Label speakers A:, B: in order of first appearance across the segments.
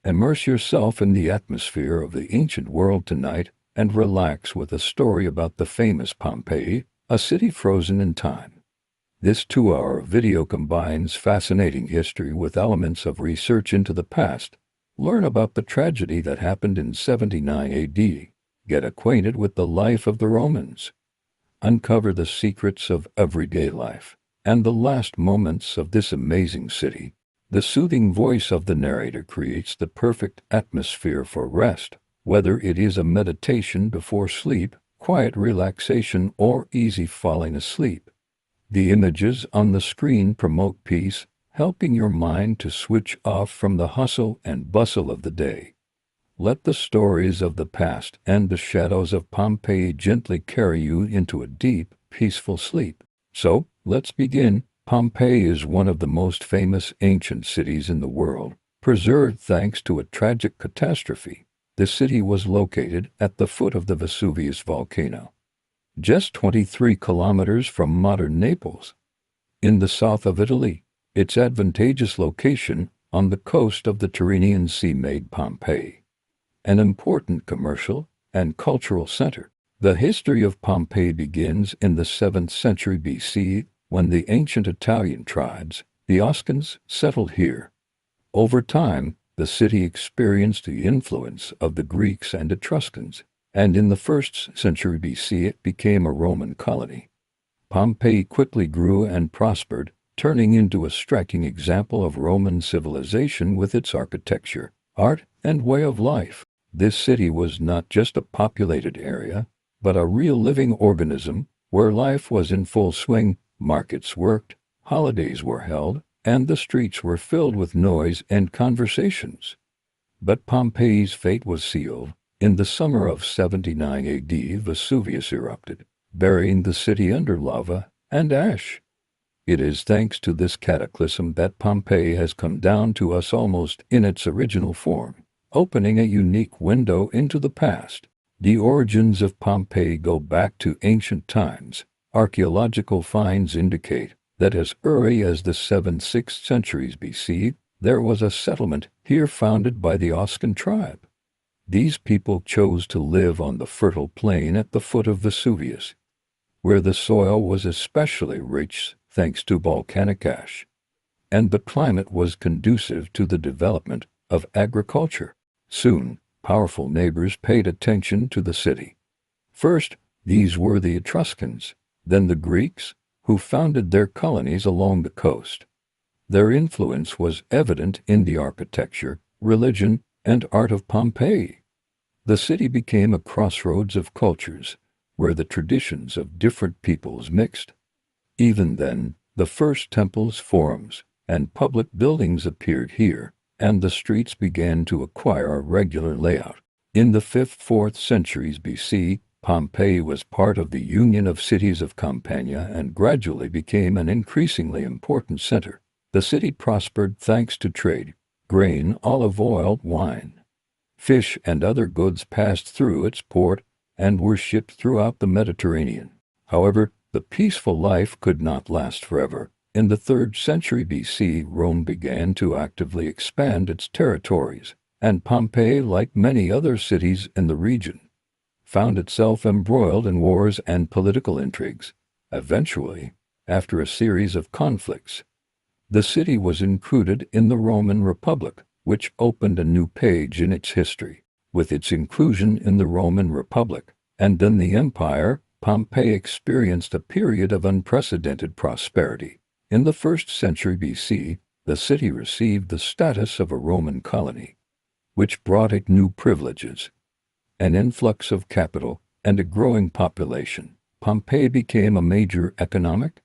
A: Immerse yourself in the atmosphere of the ancient world tonight and relax with a story about the famous Pompeii, a city frozen in time. This 2-hour video combines fascinating history with elements of research into the past. Learn about the tragedy that happened in 79 AD. Get acquainted with the life of the Romans. Uncover the secrets of everyday life and the last moments of this amazing city. The soothing voice of the narrator creates the perfect atmosphere for rest, whether it is a meditation before sleep, quiet relaxation, or easy falling asleep. The images on the screen promote peace, helping your mind to switch off from the hustle and bustle of the day. Let the stories of the past and the shadows of Pompeii gently carry you into a deep, peaceful sleep. So, let's begin. Pompeii is one of the most famous ancient cities in the world, preserved thanks to a tragic catastrophe. The city was located at the foot of the Vesuvius volcano, just 23 kilometers from modern Naples. In the south of Italy, its advantageous location on the coast of the Tyrrhenian Sea made Pompeii an important commercial and cultural center. The history of Pompeii begins in the 7th century BC, when the ancient Italian tribes, the Oscans, settled here. Over time, the city experienced the influence of the Greeks and Etruscans, and in the 1st century BC it became a Roman colony. Pompeii quickly grew and prospered, turning into a striking example of Roman civilization with its architecture, art, and way of life. This city was not just a populated area, but a real living organism where life was in full swing. Markets worked, holidays were held, and the streets were filled with noise and conversations. But Pompeii's fate was sealed. In the summer of 79 AD, Vesuvius erupted, burying the city under lava and ash. It is thanks to this cataclysm that Pompeii has come down to us almost in its original form, opening a unique window into the past. The origins of Pompeii go back to ancient times. Archaeological finds indicate that as early as the 7th–6th centuries BC, there was a settlement here founded by the Oscan tribe. These people chose to live on the fertile plain at the foot of Vesuvius, where the soil was especially rich thanks to volcanic ash, and the climate was conducive to the development of agriculture. Soon, powerful neighbors paid attention to the city. First, these were the Etruscans, then the Greeks, who founded their colonies along the coast. Their influence was evident in the architecture, religion, and art of Pompeii. The city became a crossroads of cultures, where the traditions of different peoples mixed. Even then, the first temples, forums, and public buildings appeared here, and the streets began to acquire a regular layout. In the 5th–4th centuries BC, Pompeii was part of the Union of Cities of Campania and gradually became an increasingly important center. The city prospered thanks to trade. Grain, olive oil, wine, fish, and other goods passed through its port and were shipped throughout the Mediterranean. However, the peaceful life could not last forever. In the 3rd century BC, Rome began to actively expand its territories, and Pompeii, like many other cities in the region, found itself embroiled in wars and political intrigues. Eventually, after a series of conflicts, the city was included in the Roman Republic, which opened a new page in its history. With its inclusion in the Roman Republic, and then the Empire, Pompeii experienced a period of unprecedented prosperity. In the 1st century BC, the city received the status of a Roman colony, which brought it new privileges, an influx of capital, and a growing population. Pompeii became a major economic,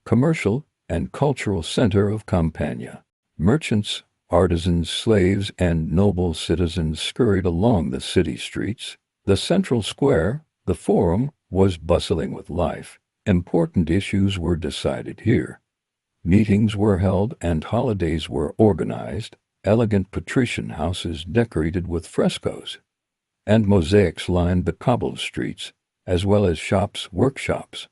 A: commercial, and cultural center of Campania. Merchants, artisans, slaves, and noble citizens scurried along the city streets. The central square, the Forum, was bustling with life. Important issues were decided here. Meetings were held and holidays were organized. Elegant patrician houses decorated with frescoes and mosaics lined the cobbled streets, as well as shops, workshops,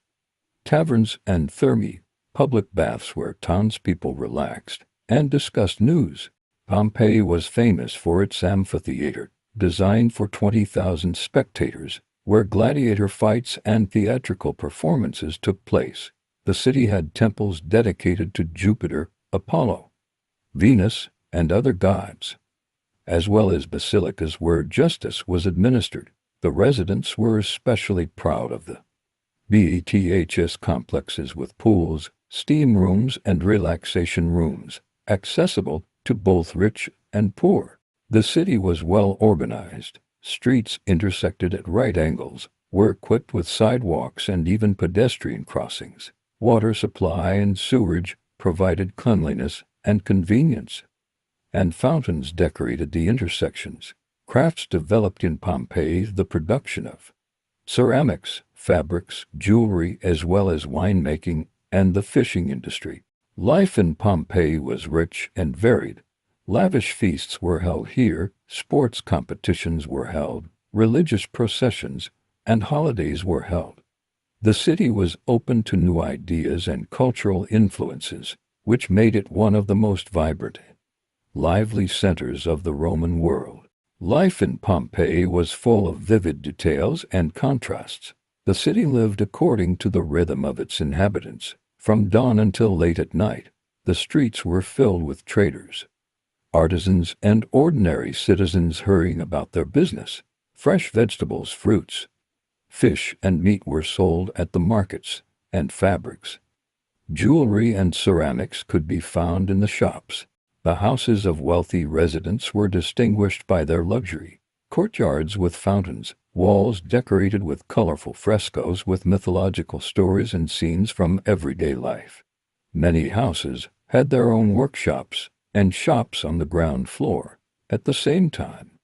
A: taverns, and thermae, public baths where townspeople relaxed and discussed news. Pompeii was famous for its amphitheater, designed for 20,000 spectators, where gladiator fights and theatrical performances took place. The city had temples dedicated to Jupiter, Apollo, Venus, and other gods, as well as basilicas where justice was administered. The residents were especially proud of the baths complexes with pools, steam rooms, and relaxation rooms, accessible to both rich and poor. The city was well organized. Streets intersected at right angles, were equipped with sidewalks and even pedestrian crossings. Water supply and sewerage provided cleanliness and convenience, and fountains decorated the intersections. Crafts developed in Pompeii, the production of ceramics, fabrics, jewelry, as well as winemaking and the fishing industry. Life in Pompeii was rich and varied. Lavish feasts were held here, sports competitions were held, religious processions and holidays were held. The city was open to new ideas and cultural influences, which made it one of the most vibrant, lively centers of the Roman world. Life in Pompeii was full of vivid details and contrasts. The city lived according to the rhythm of its inhabitants. From dawn until late at night, the streets were filled with traders, artisans, and ordinary citizens hurrying about their business. Fresh vegetables, fruits, fish, and meat were sold at the markets, and fabrics, jewelry, and ceramics could be found in the shops. The houses of wealthy residents were distinguished by their luxury. Courtyards with fountains, walls decorated with colorful frescoes with mythological stories and scenes from everyday life. Many houses had their own workshops and shops on the ground floor. At the same time,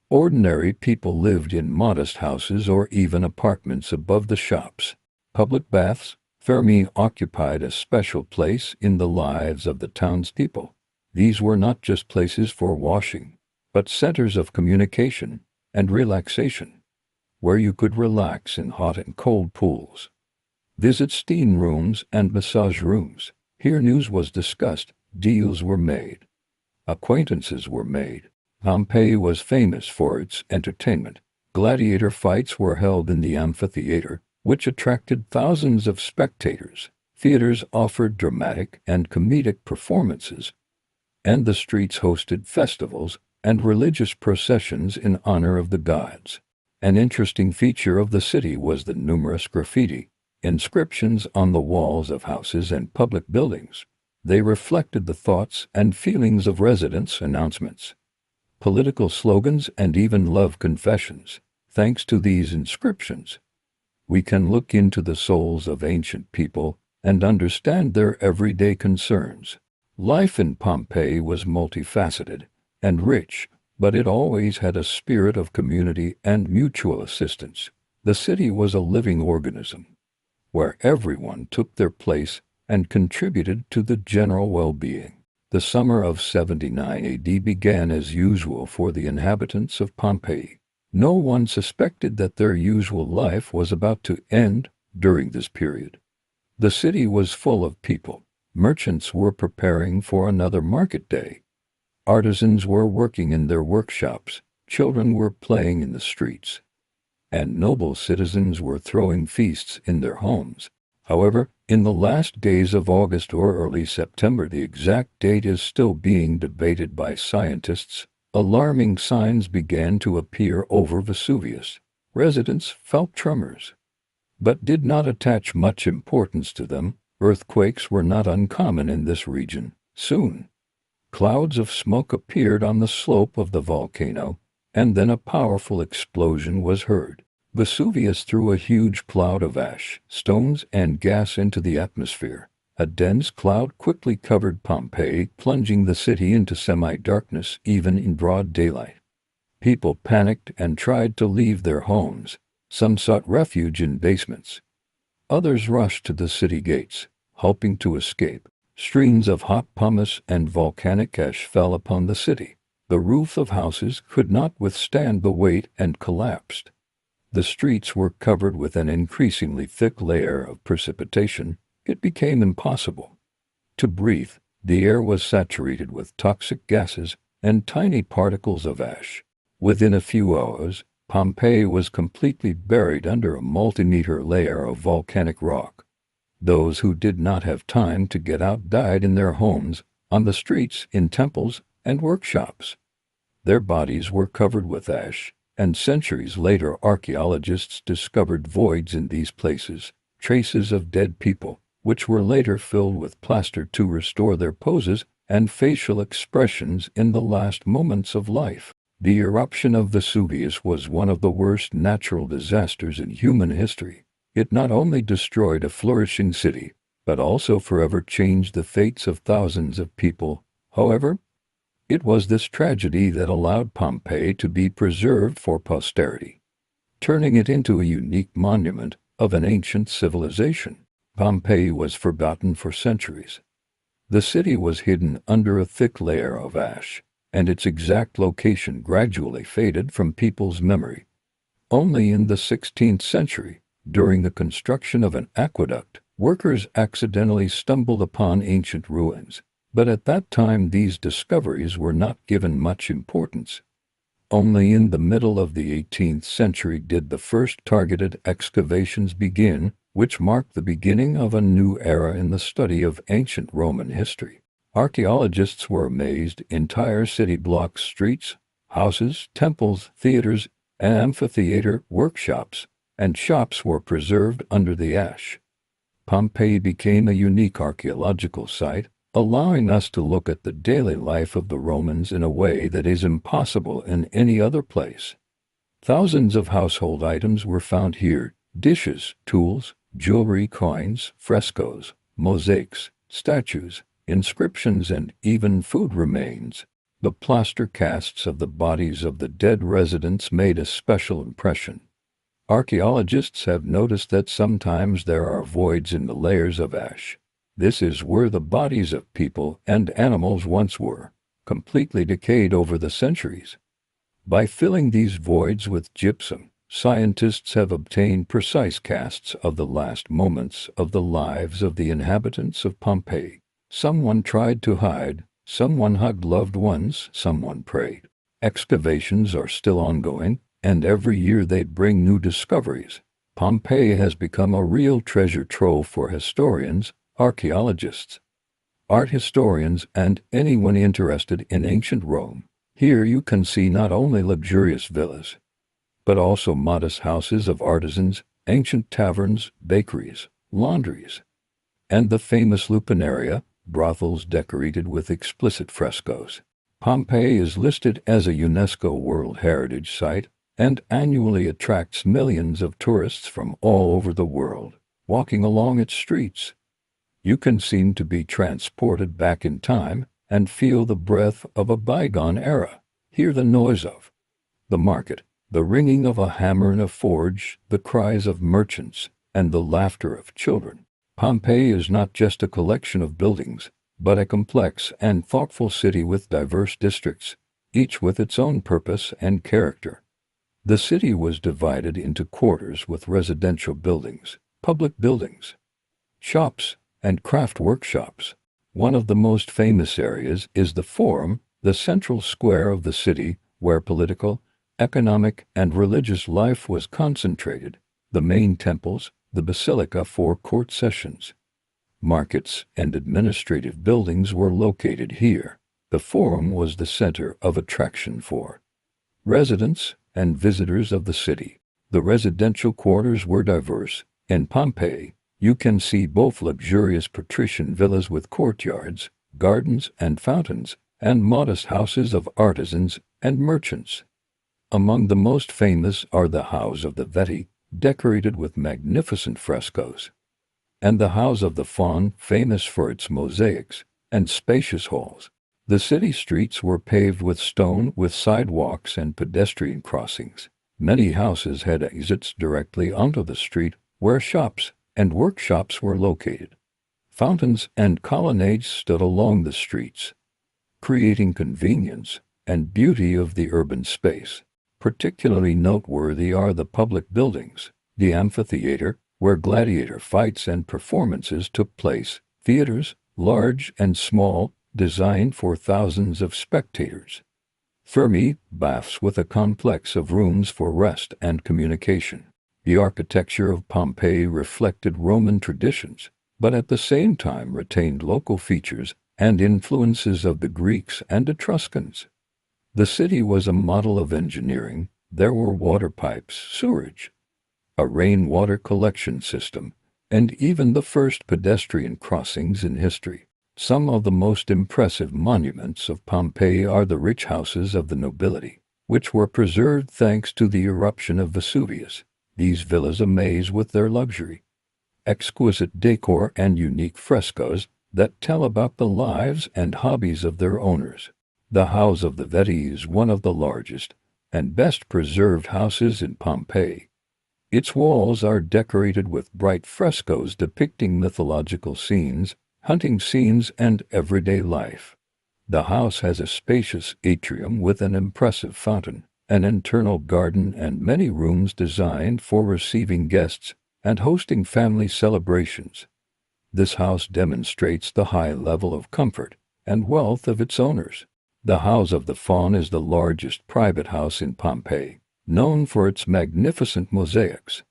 A: ordinary people lived in modest houses or even apartments above the shops. Public baths, thermae, occupied a special place in the lives of the townspeople. These were not just places for washing, but centers of communication and relaxation, where you could relax in hot and cold pools, visit steam rooms and massage rooms. Here news was discussed, deals were made, acquaintances were made. Pompeii was famous for its entertainment. Gladiator fights were held in the amphitheater, which attracted thousands of spectators. Theaters offered dramatic and comedic performances, and the streets hosted festivals and religious processions in honor of the gods. An interesting feature of the city was the numerous graffiti inscriptions on the walls of houses and public buildings. They reflected the thoughts and feelings of residents, announcements, political slogans, and even love confessions. Thanks to these inscriptions, we can look into the souls of ancient people and understand their everyday concerns. Life in Pompeii was multifaceted and rich, but it always had a spirit of community and mutual assistance. The city was a living organism, where everyone took their place and contributed to the general well-being. The summer of 79 AD began as usual for the inhabitants of Pompeii. No one suspected that their usual life was about to end during this period. The city was full of people. Merchants were preparing for another market day. Artisans were working in their workshops. Children were playing in the streets, and noble citizens were throwing feasts in their homes. However, in the last days of August or early September, the exact date is still being debated by scientists, alarming signs began to appear over Vesuvius. Residents felt tremors, but did not attach much importance to them. Earthquakes were not uncommon in this region. Soon, clouds of smoke appeared on the slope of the volcano, and then a powerful explosion was heard. Vesuvius threw a huge cloud of ash, stones, and gas into the atmosphere. A dense cloud quickly covered Pompeii, plunging the city into semi-darkness even in broad daylight. People panicked and tried to leave their homes. Some sought refuge in basements. Others rushed to the city gates, hoping to escape. Streams of hot pumice and volcanic ash fell upon the city. The roof of houses could not withstand the weight and collapsed. The streets were covered with an increasingly thick layer of precipitation. It became impossible to breathe. The air was saturated with toxic gases, and tiny particles of ash. Within a few hours, Pompeii was completely buried under a multi-meter layer of volcanic rock. Those who did not have time to get out died in their homes, on the streets, in temples, and workshops. Their bodies were covered with ash, and centuries later archaeologists discovered voids in these places, traces of dead people, which were later filled with plaster to restore their poses and facial expressions in the last moments of life. The eruption of Vesuvius was one of the worst natural disasters in human history. It not only destroyed a flourishing city, but also forever changed the fates of thousands of people. However, it was this tragedy that allowed Pompeii to be preserved for posterity, turning it into a unique monument of an ancient civilization. Pompeii was forgotten for centuries. The city was hidden under a thick layer of ash, and its exact location gradually faded from people's memory. Only in the 16th century, during the construction of an aqueduct, workers accidentally stumbled upon ancient ruins. But at that time these discoveries were not given much importance. Only in the middle of the 18th century did the first targeted excavations begin, which marked the beginning of a new era in the study of ancient Roman history. Archaeologists were amazed. Entire city blocks, streets, houses, temples, theaters, amphitheater, workshops, and shops were preserved under the ash. Pompeii became a unique archaeological site, allowing us to look at the daily life of the Romans in a way that is impossible in any other place. Thousands of household items were found here: dishes, tools, jewelry, coins, frescoes, mosaics, statues, inscriptions, and even food remains. The plaster casts of the bodies of the dead residents made a special impression. Archaeologists have noticed that sometimes there are voids in the layers of ash. This is where the bodies of people and animals once were, completely decayed over the centuries. By filling these voids with gypsum, scientists have obtained precise casts of the last moments of the lives of the inhabitants of Pompeii. Someone tried to hide, someone hugged loved ones, someone prayed. Excavations are still ongoing, and every year they bring new discoveries. Pompeii has become a real treasure trove for historians, archaeologists, art historians, and anyone interested in ancient Rome. Here you can see not only luxurious villas, but also modest houses of artisans, ancient taverns, bakeries, laundries, and the famous luminaria, brothels decorated with explicit frescoes. Pompeii is listed as a UNESCO World Heritage Site and annually attracts millions of tourists from all over the world. Walking along its streets, you can seem to be transported back in time and feel the breath of a bygone era. Hear the noise of the market, the ringing of a hammer in a forge, the cries of merchants, and the laughter of children. Pompeii is not just a collection of buildings, but a complex and thoughtful city with diverse districts, each with its own purpose and character. The city was divided into quarters with residential buildings, public buildings, shops, and craft workshops. One of the most famous areas is the Forum, the central square of the city, where political, economic, and religious life was concentrated. The main temples, the basilica for court sessions, markets, and administrative buildings were located here. The Forum was the center of attraction for residents and visitors of the city. The residential quarters were diverse. In Pompeii, you can see both luxurious patrician villas with courtyards, gardens, and fountains, and modest houses of artisans and merchants. Among the most famous are the House of the Veti, decorated with magnificent frescoes, and the House of the Faun, famous for its mosaics and spacious halls. The city streets were paved with stone, with sidewalks and pedestrian crossings. Many houses had exits directly onto the street, where shops and workshops were located. Fountains and colonnades stood along the streets, creating convenience and beauty of the urban space. Particularly noteworthy are the public buildings, the amphitheater, where gladiator fights and performances took place, theaters, large and small, designed for thousands of spectators, Thermi, baths with a complex of rooms for rest and communication. The architecture of Pompeii reflected Roman traditions, but at the same time retained local features and influences of the Greeks and Etruscans. The city was a model of engineering. There were water pipes, sewerage, a rainwater collection system, and even the first pedestrian crossings in history. Some of the most impressive monuments of Pompeii are the rich houses of the nobility, which were preserved thanks to the eruption of Vesuvius. These villas amaze with their luxury, exquisite decor, and unique frescoes that tell about the lives and hobbies of their owners. The house of the Veti is one of the largest and best preserved houses in Pompeii. Its walls are decorated with bright frescoes depicting mythological scenes, hunting scenes, and everyday life. The house has a spacious atrium with an impressive fountain, an internal garden, and many rooms designed for receiving guests and hosting family celebrations. This house demonstrates the high level of comfort and wealth of its owners. The House of the Faun is the largest private house in Pompeii, known for its magnificent mosaics.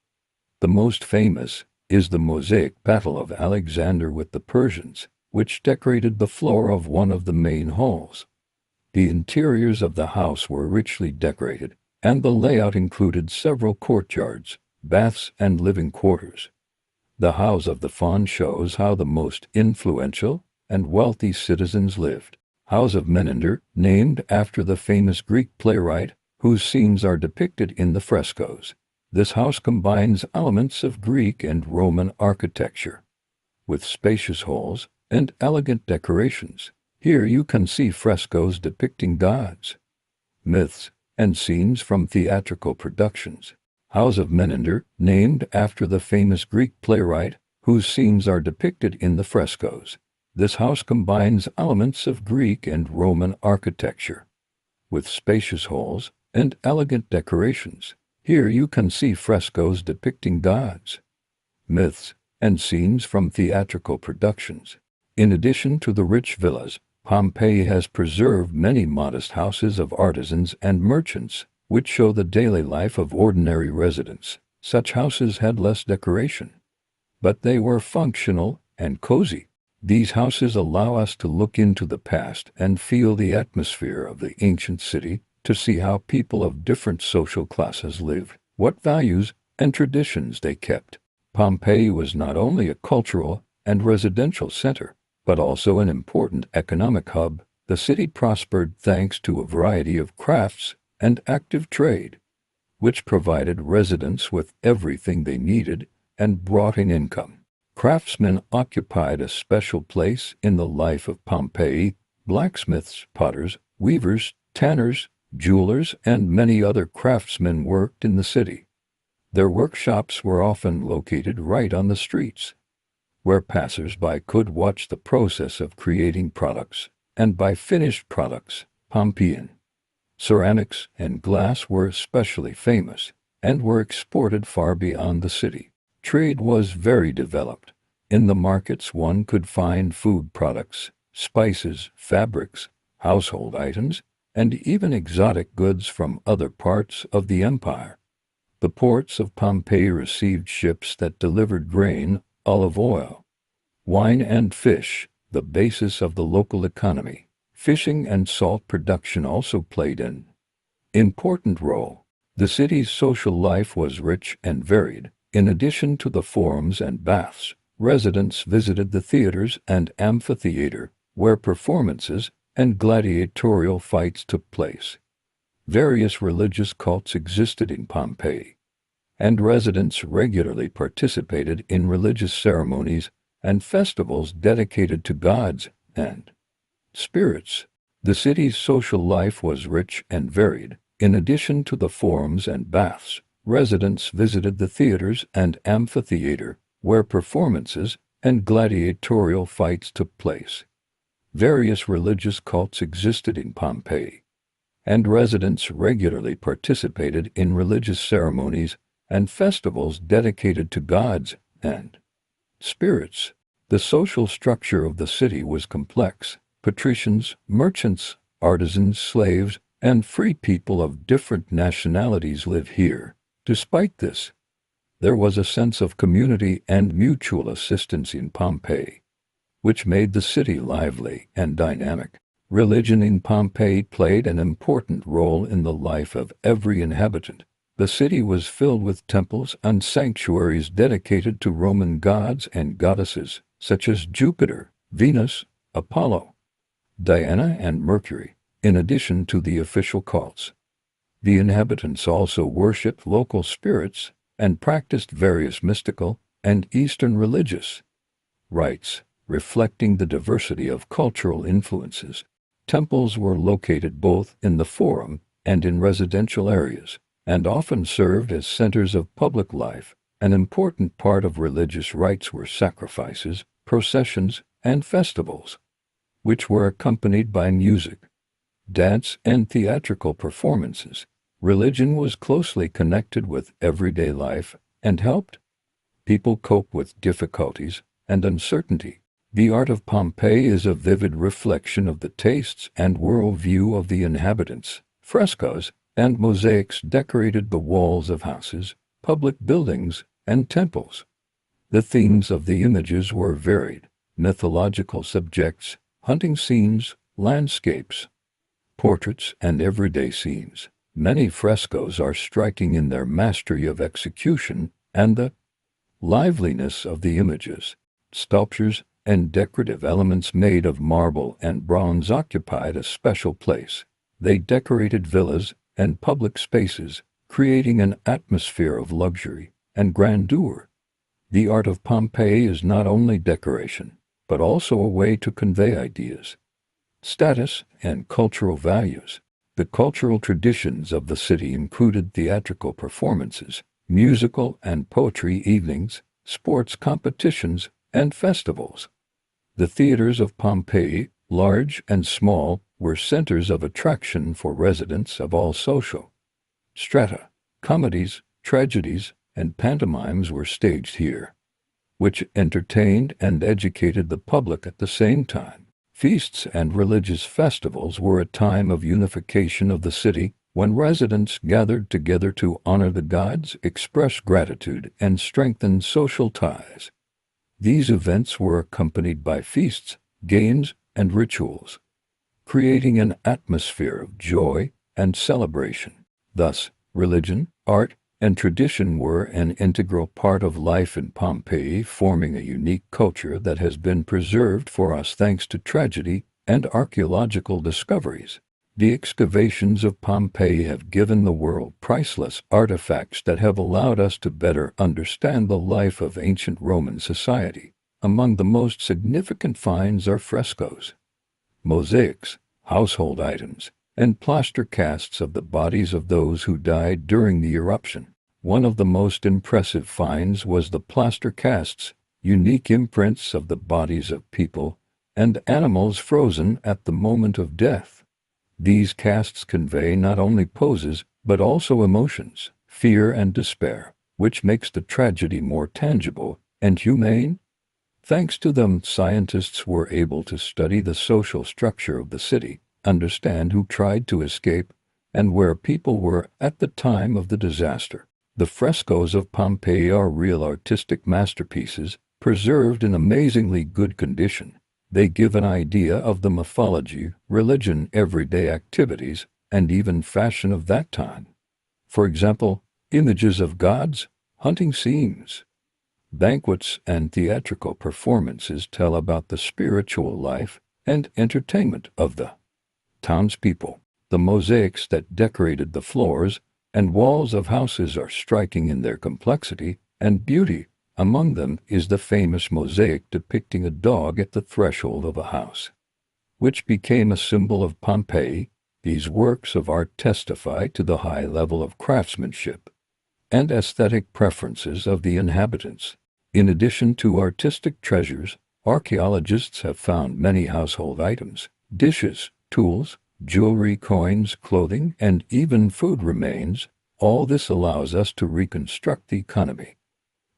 A: The most famous is the mosaic battle of Alexander with the Persians, which decorated the floor of one of the main halls. The interiors of the house were richly decorated, and the layout included several courtyards, baths, and living quarters. The House of the Faun shows how the most influential and wealthy citizens lived. House of Menander, named after the famous Greek playwright, whose scenes are depicted in the frescoes. This house combines elements of Greek and Roman architecture, with spacious halls and elegant decorations. Here you can see frescoes depicting gods, myths, and scenes from theatrical productions. House of Menander, named after the famous Greek playwright, whose scenes are depicted in the frescoes. This house combines elements of Greek and Roman architecture, with spacious halls and elegant decorations. Here you can see frescoes depicting gods, myths, and scenes from theatrical productions. In addition to the rich villas, Pompeii has preserved many modest houses of artisans and merchants, which show the daily life of ordinary residents. Such houses had less decoration, but they were functional and cozy. These houses allow us to look into the past and feel the atmosphere of the ancient city, to see how people of different social classes lived, what values and traditions they kept. Pompeii was not only a cultural and residential center, but also an important economic hub. The city prospered thanks to a variety of crafts and active trade, which provided residents with everything they needed and brought in income. Craftsmen occupied a special place in the life of Pompeii. Blacksmiths, potters, weavers, tanners, jewelers, and many other craftsmen worked in the city. Their workshops were often located right on the streets, where passers-by could watch the process of creating products and buy finished products. Pompeian ceramics and glass were especially famous and were exported far beyond the city. Trade was very developed. In the markets one could find food products, spices, fabrics, household items, and even exotic goods from other parts of the empire. The ports of Pompeii received ships that delivered grain, olive oil, wine, and fish, the basis of the local economy. Fishing and salt production also played an important role. The city's social life was rich and varied. In addition to the forums and baths, residents visited the theaters and amphitheater, where performances and gladiatorial fights took place. Various religious cults existed in Pompeii, and residents regularly participated in religious ceremonies and festivals dedicated to gods and spirits. The city's social life was rich and varied. In addition to the forums and baths, residents visited the theaters and amphitheater, where performances and gladiatorial fights took place. Various religious cults existed in Pompeii, and residents regularly participated in religious ceremonies and festivals dedicated to gods and spirits. The social structure of the city was complex. Patricians, merchants, artisans, slaves, and free people of different nationalities live here. Despite this, there was a sense of community and mutual assistance in Pompeii, which made the city lively and dynamic. Religion in Pompeii played an important role in the life of every inhabitant. The city was filled with temples and sanctuaries dedicated to Roman gods and goddesses, such as Jupiter, Venus, Apollo, Diana, and Mercury, in addition to the official cults. The inhabitants also worshipped local spirits and practiced various mystical and Eastern religious rites, reflecting the diversity of cultural influences. Temples were located both in the forum and in residential areas, and often served as centers of public life. An important part of religious rites were sacrifices, processions, and festivals, which were accompanied by music, dance, and theatrical performances. Religion was closely connected with everyday life and helped people cope with difficulties and uncertainty. The art of Pompeii is a vivid reflection of the tastes and worldview of the inhabitants. Frescoes and mosaics decorated the walls of houses, public buildings, and temples. The themes of the images were varied: mythological subjects, hunting scenes, landscapes, portraits, and everyday scenes. Many frescoes are striking in their mastery of execution and the liveliness of the images. Sculptures and decorative elements made of marble and bronze occupied a special place. They decorated villas and public spaces, creating an atmosphere of luxury and grandeur. The art of Pompeii is not only decoration, but also a way to convey ideas, status, and cultural values. The cultural traditions of the city included theatrical performances, musical and poetry evenings, sports competitions, and festivals. The theaters of Pompeii, large and small, were centers of attraction for residents of all social strata. Comedies, tragedies, and pantomimes were staged here, which entertained and educated the public at the same time. Feasts and religious festivals were a time of unification of the city, when residents gathered together to honor the gods, express gratitude, and strengthen social ties. These events were accompanied by feasts, games, and rituals, creating an atmosphere of joy and celebration. Thus, religion, art, and tradition were an integral part of life in Pompeii, forming a unique culture that has been preserved for us thanks to tragedy and archaeological discoveries. The excavations of Pompeii have given the world priceless artifacts that have allowed us to better understand the life of ancient Roman society. Among the most significant finds are frescoes, mosaics, household items, and plaster casts of the bodies of those who died during the eruption. One of the most impressive finds was the plaster casts, unique imprints of the bodies of people and animals frozen at the moment of death. These casts convey not only poses, but also emotions, fear and despair, which makes the tragedy more tangible and humane. Thanks to them, scientists were able to study the social structure of the city, understand who tried to escape, and where people were at the time of the disaster. The frescoes of Pompeii are real artistic masterpieces, preserved in amazingly good condition. They give an idea of the mythology, religion, everyday activities, and even fashion of that time. For example, images of gods, hunting scenes, banquets, and theatrical performances tell about the spiritual life and entertainment of the townspeople. The mosaics that decorated the floors and walls of houses are striking in their complexity and beauty. Among them is the famous mosaic depicting a dog at the threshold of a house, which became a symbol of Pompeii. These works of art testify to the high level of craftsmanship and aesthetic preferences of the inhabitants. In addition to artistic treasures, archaeologists have found many household items, dishes, tools, jewelry, coins, clothing, and even food remains. All this allows us to reconstruct the economy,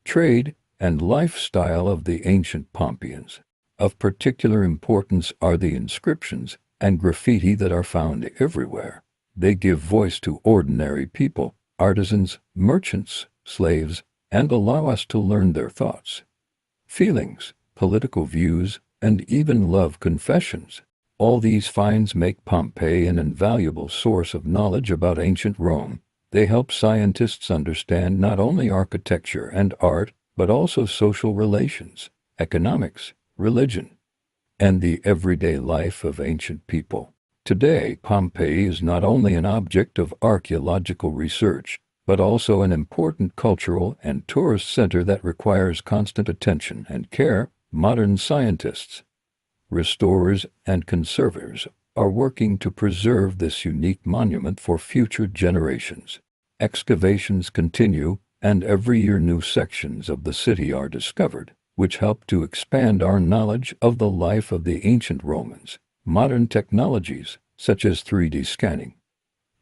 A: trade, and lifestyle of the ancient Pompeians. Of particular importance are the inscriptions and graffiti that are found everywhere. They give voice to ordinary people, artisans, merchants, slaves, and allow us to learn their thoughts, feelings, political views, and even love confessions. All these finds make Pompeii an invaluable source of knowledge about ancient Rome. They help scientists understand not only architecture and art, but also social relations, economics, religion, and the everyday life of ancient people. Today, Pompeii is not only an object of archaeological research, but also an important cultural and tourist center that requires constant attention and care. Modern scientists, restorers, and conservators are working to preserve this unique monument for future generations. Excavations continue, and every year new sections of the city are discovered, which help to expand our knowledge of the life of the ancient Romans. Modern technologies, such as 3D scanning,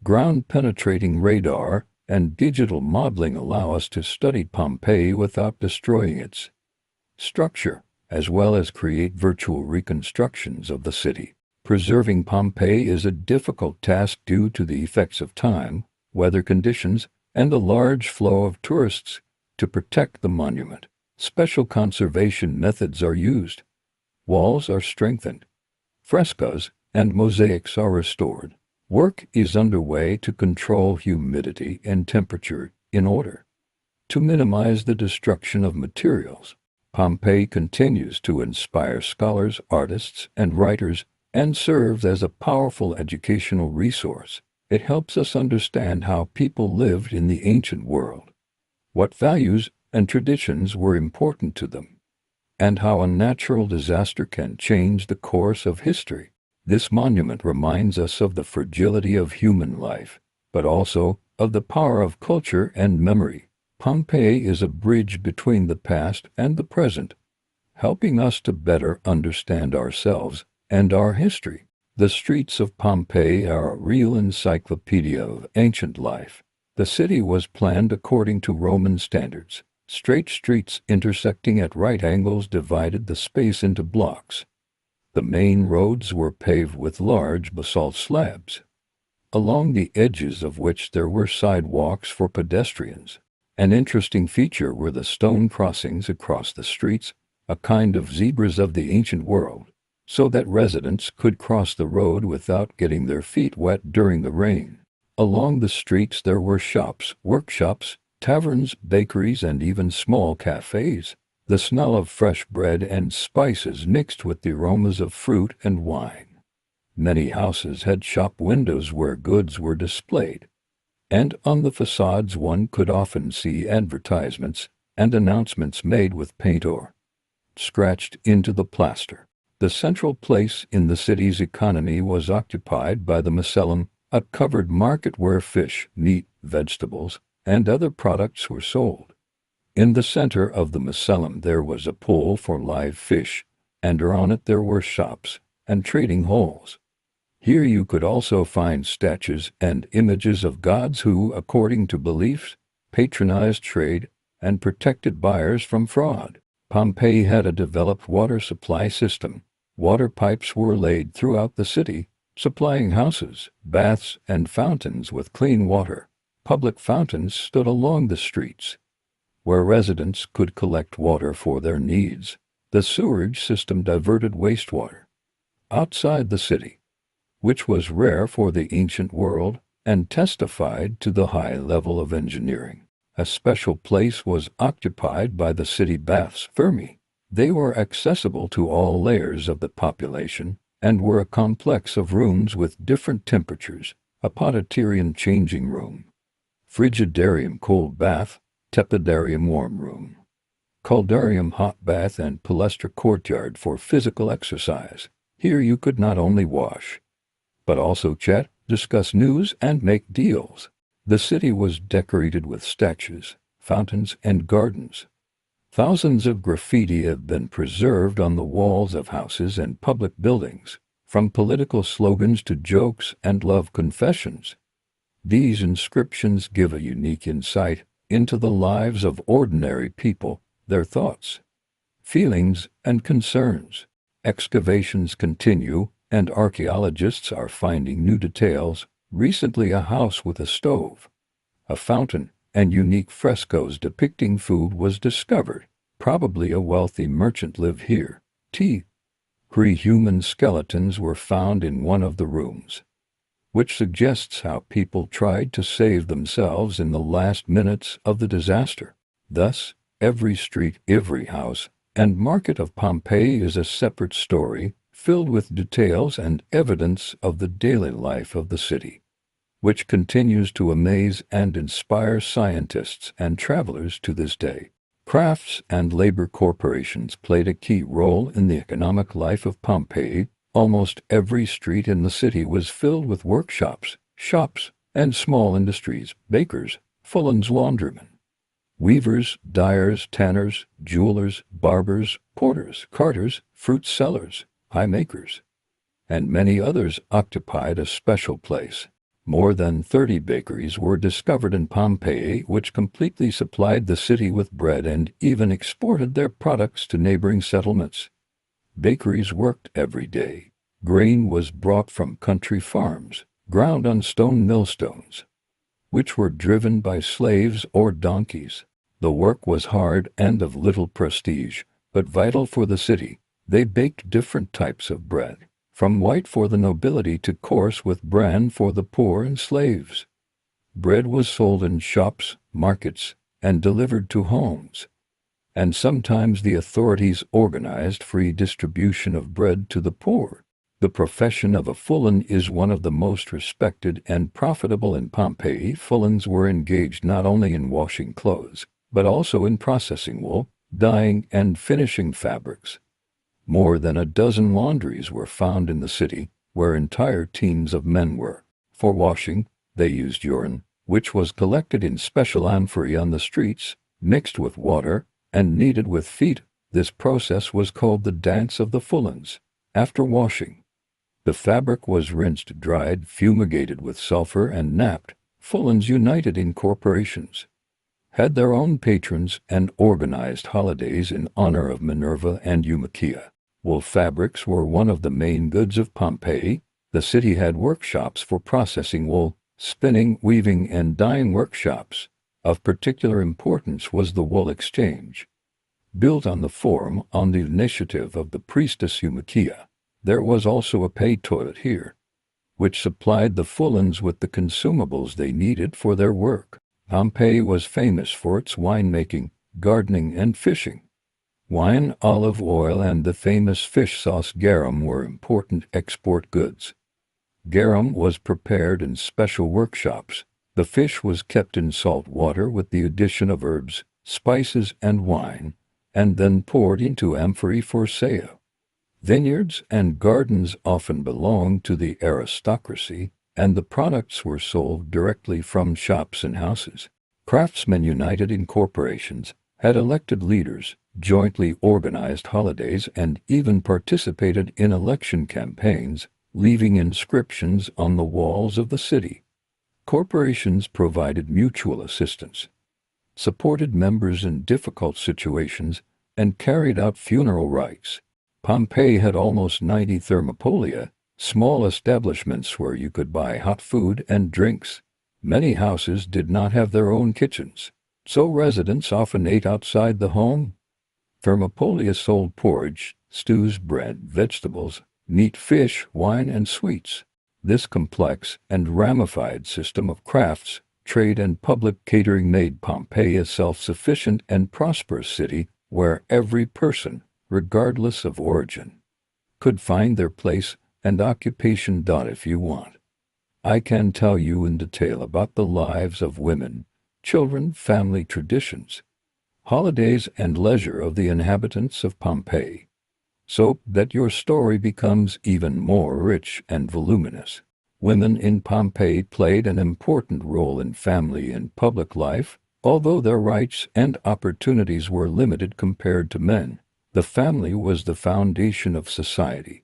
A: ground-penetrating radar, and digital modeling allow us to study Pompeii without destroying its structure, as well as create virtual reconstructions of the city. Preserving Pompeii is a difficult task due to the effects of time, weather conditions, and the large flow of tourists. To protect the monument, special conservation methods are used. Walls are strengthened, frescoes and mosaics are restored. Work is underway to control humidity and temperature in order to minimize the destruction of materials. Pompeii continues to inspire scholars, artists, and writers, and serves as a powerful educational resource. It helps us understand how people lived in the ancient world, what values and traditions were important to them, and how a natural disaster can change the course of history. This monument reminds us of the fragility of human life, but also of the power of culture and memory. Pompeii is a bridge between the past and the present, helping us to better understand ourselves and our history. The streets of Pompeii are a real encyclopedia of ancient life. The city was planned according to Roman standards. Straight streets intersecting at right angles divided the space into blocks. The main roads were paved with large basalt slabs, along the edges of which there were sidewalks for pedestrians. An interesting feature were the stone crossings across the streets, a kind of zebras of the ancient world, so that residents could cross the road without getting their feet wet during the rain. Along the streets there were shops, workshops, taverns, bakeries, and even small cafes. The smell of fresh bread and spices mixed with the aromas of fruit and wine. Many houses had shop windows where goods were displayed, and on the facades one could often see advertisements and announcements made with paint or scratched into the plaster. The central place in the city's economy was occupied by the Macellum, a covered market where fish, meat, vegetables, and other products were sold. In the center of the Macellum there was a pool for live fish, and on it there were shops and trading halls. Here you could also find statues and images of gods who, according to beliefs, patronized trade and protected buyers from fraud. Pompeii had a developed water supply system. Water pipes were laid throughout the city, supplying houses, baths, and fountains with clean water. Public fountains stood along the streets, where residents could collect water for their needs. The sewerage system diverted wastewater outside the city, which was rare for the ancient world and testified to the high level of engineering. A special place was occupied by the city baths Thermae. They were accessible to all layers of the population and were a complex of rooms with different temperatures: a potatorium changing room, frigidarium cold bath, tepidarium warm room, caldarium hot bath, and palestra courtyard for physical exercise. Here you could not only wash, but also chat, discuss news, and make deals. The city was decorated with statues, fountains, and gardens. Thousands of graffiti have been preserved on the walls of houses and public buildings, from political slogans to jokes and love confessions. These inscriptions give a unique insight into the lives of ordinary people, their thoughts, feelings, and concerns. Excavations continue, and archaeologists are finding new details, Recently, a house with a stove, a fountain, and unique frescoes depicting food was discovered. Probably a wealthy merchant lived here. Three human skeletons were found in one of the rooms, which suggests how people tried to save themselves in the last minutes of the disaster. Thus, every street, every house, and market of Pompeii is a separate story, filled with details and evidence of the daily life of the city, which continues to amaze and inspire scientists and travelers to this day. Crafts and labor corporations played a key role in the economic life of Pompeii. Almost every street in the city was filled with workshops, shops, and small industries: bakers, fulans, laundrymen, weavers, dyers, tanners, jewelers, barbers, porters, carters, fruit sellers, pie makers, and many others occupied a special place. More than 30 bakeries were discovered in Pompeii, which completely supplied the city with bread and even exported their products to neighboring settlements. Bakeries worked every day. Grain was brought from country farms, ground on stone millstones, which were driven by slaves or donkeys. The work was hard and of little prestige, but vital for the city. They baked different types of bread, from white for the nobility to coarse with bran for the poor and slaves. Bread was sold in shops, markets, and delivered to homes, and sometimes the authorities organized free distribution of bread to the poor. The profession of a fullan is one of the most respected and profitable in Pompeii. Fullans were engaged not only in washing clothes, but also in processing wool, dyeing, and finishing fabrics. More than a dozen laundries were found in the city, where entire teams of men worked. For washing, they used urine, which was collected in special amphorae on the streets, mixed with water, and kneaded with feet. This process was called the dance of the fullans. After washing, the fabric was rinsed, dried, fumigated with sulfur, and napped. Fullans united in corporations, had their own patrons, and organized holidays in honor of Minerva and Eumakia. Wool fabrics were one of the main goods of Pompeii. The city had workshops for processing wool, spinning, weaving, and dyeing workshops. Of particular importance was the wool exchange, built on the Forum on the initiative of the priestess Eumakia. There was also a pay toilet here, which supplied the fullans with the consumables they needed for their work. Pompeii was famous for its winemaking, gardening, and fishing. Wine, olive oil, and the famous fish sauce garum were important export goods. Garum was prepared in special workshops. The fish was kept in salt water with the addition of herbs, spices, and wine, and then poured into amphorae for sale. Vineyards and gardens often belonged to the aristocracy, and the products were sold directly from shops and houses. Craftsmen united in corporations, had elected leaders, jointly organized holidays, and even participated in election campaigns, leaving inscriptions on the walls of the city. Corporations provided mutual assistance, supported members in difficult situations, and carried out funeral rites. Pompeii had almost 90 thermopolia, small establishments where you could buy hot food and drinks. Many houses did not have their own kitchens, so residents often ate outside the home. Thermopolia sold porridge, stews, bread, vegetables, meat, fish, wine, and sweets. This complex and ramified system of crafts, trade, and public catering made Pompeii a self-sufficient and prosperous city where every person, regardless of origin, could find their place and occupation. If you want, I can tell you in detail about the lives of women, children, family traditions, holidays, and leisure of the inhabitants of Pompeii, so that your story becomes even more rich and voluminous. Women in Pompeii played an important role in family and public life. Although their rights and opportunities were limited compared to men, the family was the foundation of society,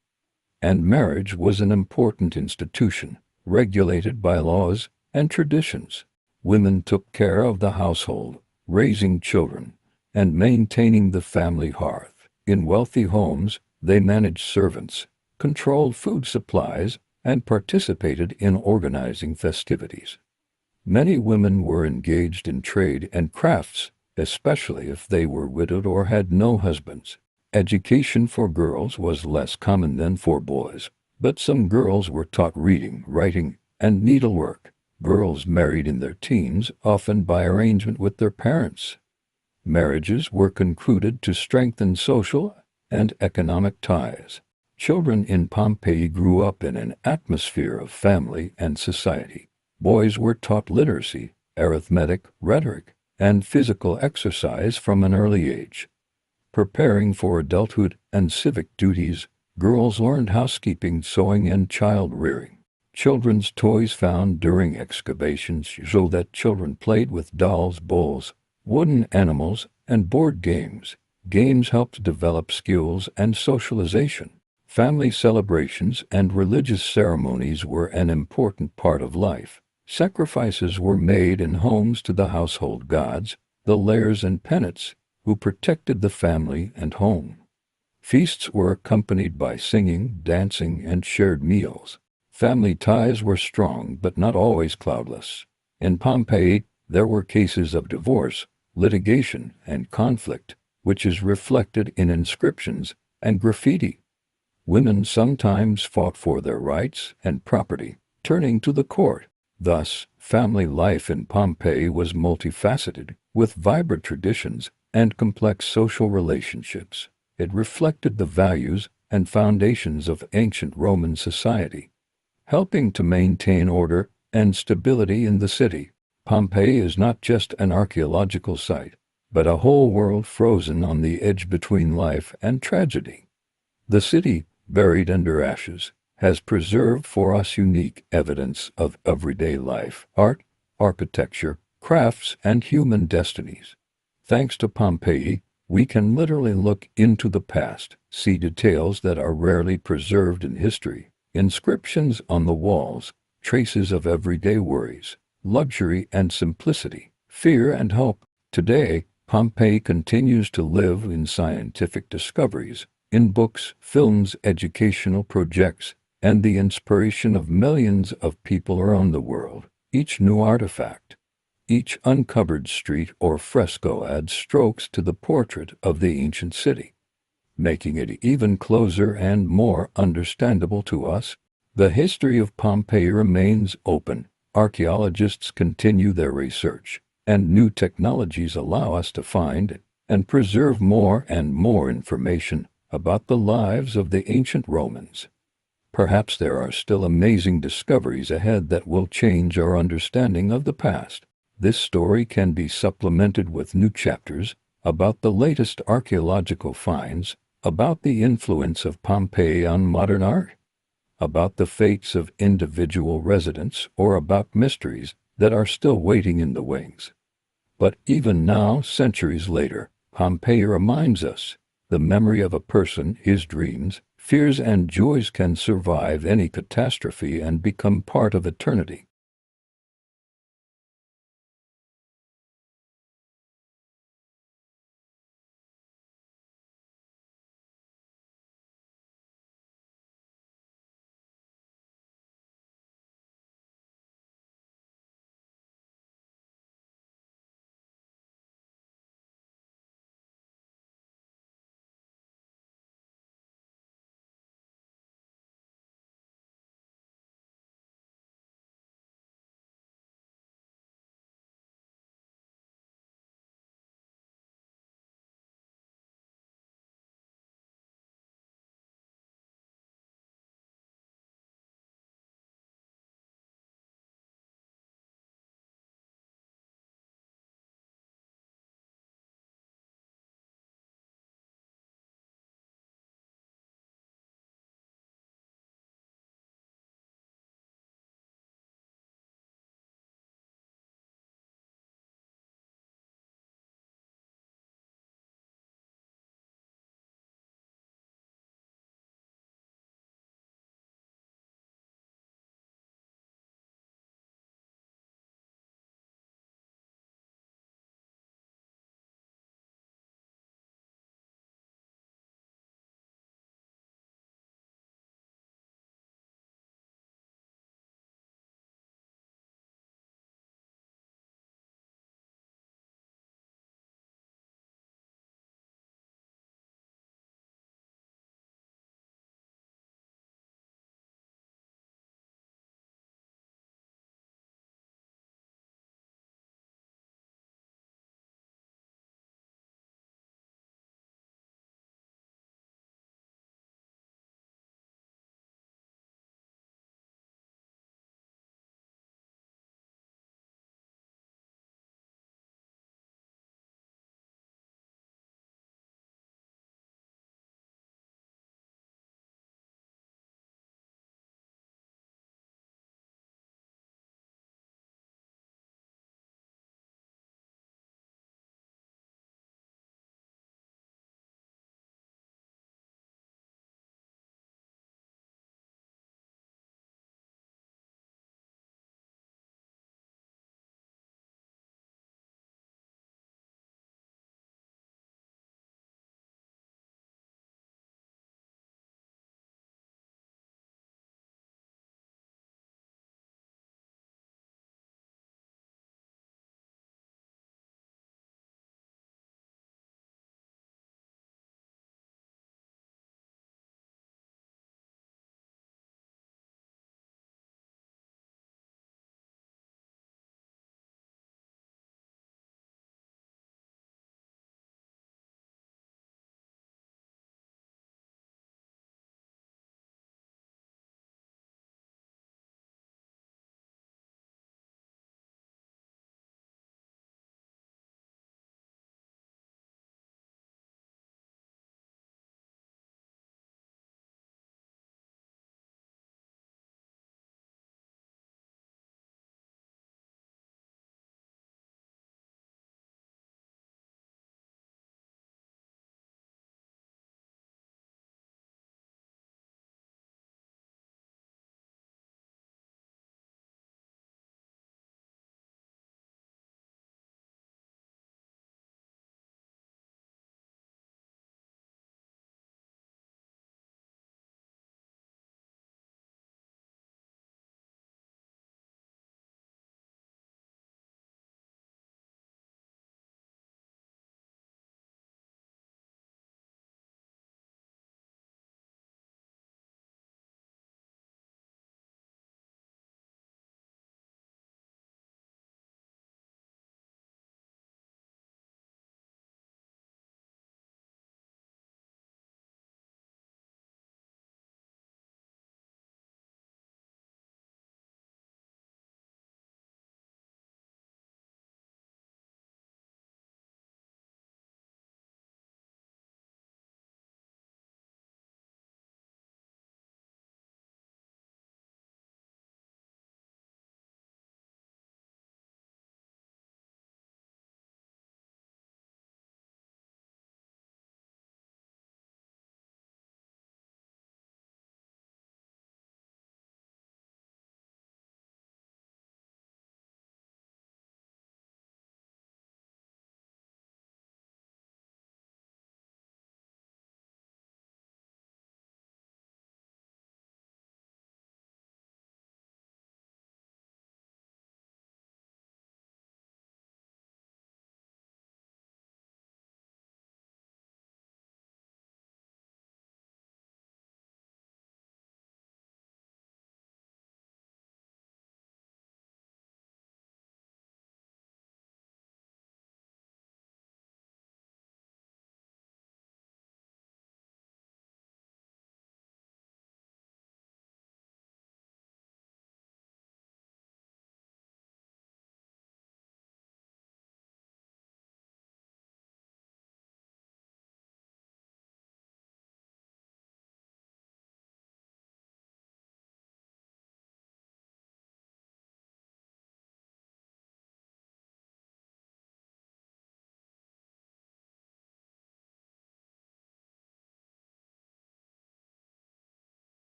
A: and marriage was an important institution, regulated by laws and traditions. Women took care of the household, raising children, and maintaining the family hearth. In wealthy homes, they managed servants, controlled food supplies, and participated in organizing festivities. Many women were engaged in trade and crafts, especially if they were widowed or had no husbands. Education for girls was less common than for boys, but some girls were taught reading, writing, and needlework. Girls married in their teens, often by arrangement with their parents. Marriages were concluded to strengthen social and economic ties. Children in Pompeii grew up in an atmosphere of family and society. Boys were taught literacy, arithmetic, rhetoric, and physical exercise from an early age. Preparing for adulthood and civic duties, girls learned housekeeping, sewing, and child-rearing. Children's toys found during excavations show that children played with dolls, bowls, wooden animals, and board games. Games helped develop skills and socialization. Family celebrations and religious ceremonies were an important part of life. Sacrifices were made in homes to the household gods, the lares and penates, who protected the family and home. Feasts were accompanied by singing, dancing, and shared meals. Family ties were strong but not always cloudless. In Pompeii, there were cases of divorce, litigation, and conflict, which is reflected in inscriptions and graffiti. Women sometimes fought for their rights and property, turning to the court. Thus, family life in Pompeii was multifaceted, with vibrant traditions and complex social relationships. It reflected the values and foundations of ancient Roman society, helping to maintain order and stability in the city. Pompeii is not just an archaeological site, but a whole world frozen on the edge between life and tragedy. The city, buried under ashes, has preserved for us unique evidence of everyday life, art, architecture, crafts, and human destinies. Thanks to Pompeii, we can literally look into the past, see details that are rarely preserved in history, inscriptions on the walls, traces of everyday worries, luxury and simplicity, fear and hope. Today, Pompeii continues to live in scientific discoveries, in books, films, educational projects, and the inspiration of millions of people around the world. Each new artifact, each uncovered street or fresco adds strokes to the portrait of the ancient city, making it even closer and more understandable to us. The history of Pompeii remains open. Archaeologists continue their research, and new technologies allow us to find and preserve more and more information about the lives of the ancient Romans. Perhaps there are still amazing discoveries ahead that will change our understanding of the past. This story can be supplemented with new chapters about the latest archaeological finds, about the influence of Pompeii on modern art, about the fates of individual residents, or about mysteries that are still waiting in the wings. But even now, centuries later, Pompeii reminds us the memory of a person, his dreams, fears, and joys can survive any catastrophe and become part of eternity.